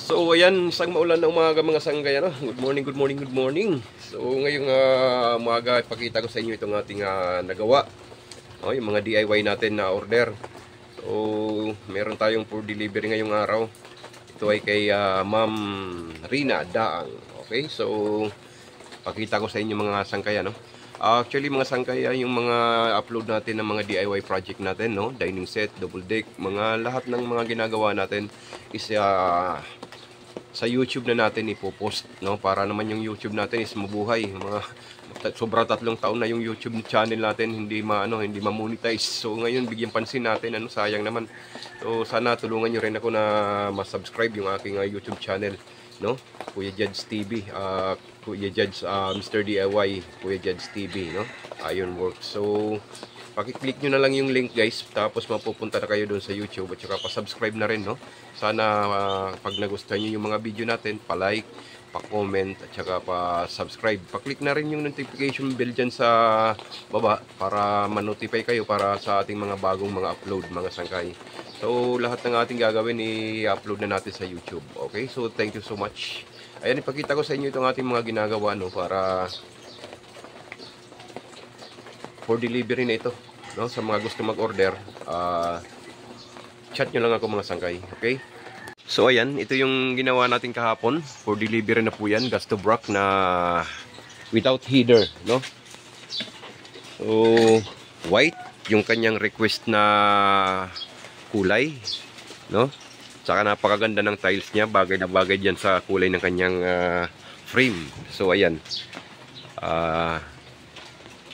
So ayan, isang maulan na umaga mga sanggay, ano? Good morning, good morning, good morning. So ngayong umaga, ipakita ko sa inyo itong ating nagawa. Yung mga DIY natin na order. So meron tayong for delivery ngayong araw. Ito ay kay Ma'am Rina Daang. Okay, so pakita ko sa inyo mga sangkay, ano? Actually mga sangkay, yung mga upload natin ng mga DIY project natin, no? Dining set, double deck, mga lahat ng mga ginagawa natin is sa YouTube na natin ipopost, no? Para naman yung YouTube natin is mabuhay. Sobra 3 taon na yung YouTube channel natin hindi ma-monetize. So ngayon bigyan pansin natin, ano, sayang naman. So sana tulungan niyo rin ako na ma-subscribe yung aking YouTube channel, no? Kuya Judge TV, Kuya Judge Mr. DIY, Kuya Judge TV, no? Iron Works. So paki-click nyo na lang yung link, guys, tapos mapupunta na kayo doon sa YouTube at saka pa-subscribe na rin, no? Sana pag nagustuhan nyo yung mga video natin, pa-like, pa-comment at saka pa-subscribe. Pa-click na rin yung notification bell dyan sa baba para ma-notify kayo para sa ating mga bagong mga upload, mga sangkay. So lahat ng ating gagawin i-upload na natin sa YouTube. Okay, so thank you so much. Ayan, ipakita ko sa inyo itong ating mga ginagawa, no, para for delivery na ito, no, sa mga gusto mag-order. Chat nyo lang ako mga sangkay. Okay, so ayan, ito yung ginawa natin kahapon. For delivery na po yan, Gusto Brock na without header, no. So white yung kanyang request na kulay, no. Saka napakaganda ng tiles niya, bagay na bagay dyan sa kulay ng kanyang frame. So ayan,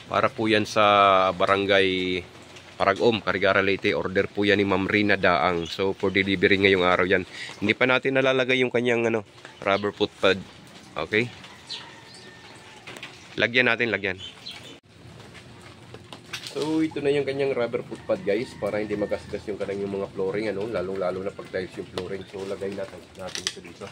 para po yan sa barangay Paragom, Carigara Leyte. Order po yan ni Ma'am Rina Daang. So for delivery ngayong araw yan. Hindi pa natin nalalagay yung kanyang rubber footpad. Okay, lagyan natin, lagyan. So ito na yung kanyang rubber footpad, guys, para hindi magasgas yung kanyang mga flooring, ano, lalong-lalo na pag tiles yung flooring. So lagay natin ito dito.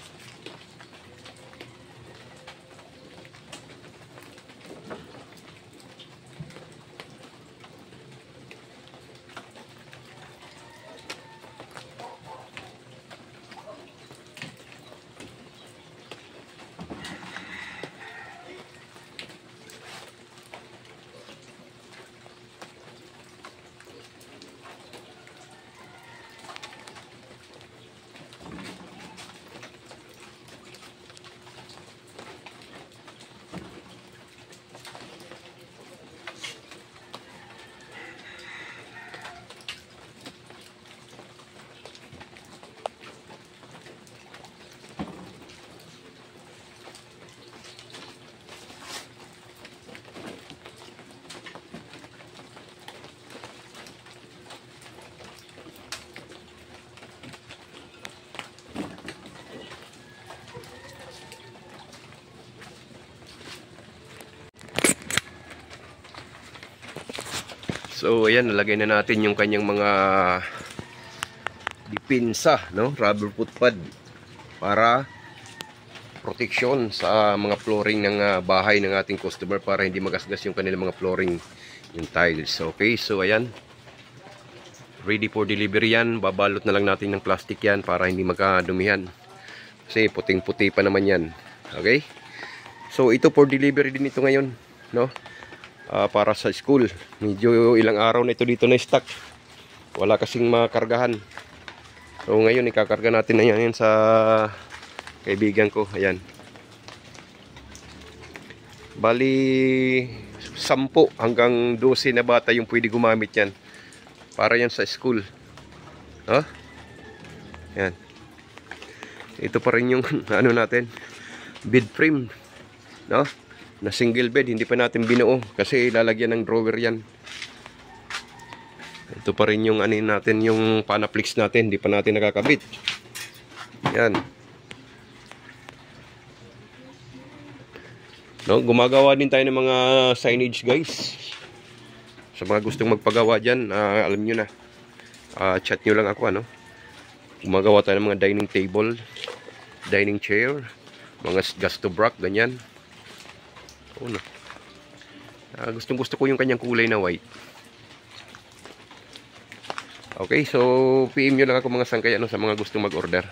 So ayan, nalagay na natin yung kanyang mga dipinsa, no, rubber footpad para protection sa mga flooring ng bahay ng ating customer, para hindi magasgas yung kanilang mga flooring, yung tiles. Okay, so ayan, ready for delivery yan. Babalot na lang natin ng plastic yan para hindi magkadumihan, kasi puting-puti pa naman yan. Okay, so ito for delivery din ito ngayon, no. Para sa school. Medyo ilang araw na ito dito na stock. Wala kasing makargahan. So ngayon ikakarga natin na yan sa kaibigan ko. Ayan. Bali 10 hanggang 12 na bata yung pwede gumamit yan. Para yan sa school. Ayan. Ito pa rin yung ano natin, bed frame, no, na single bed. Hindi pa natin binuo kasi lalagyan ng drawer yan. Ito pa rin yung anin natin, yung Panaflex natin, hindi pa natin nakakabit. Yan, no, gumagawa din tayo ng mga signage, guys. Sa mga gustong magpagawa dyan, alam nyo na, chat nyo lang ako, ano. Gumagawa tayo ng mga dining table, dining chair, mga Gusto Brock, ganyan. Gustong gusto ko yung kanyang kulay na white. Okay, so PM nyo lang ako mga sangkay, ano, sa mga gustong mag-order.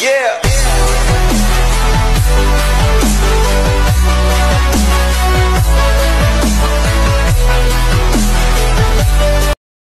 Yeah.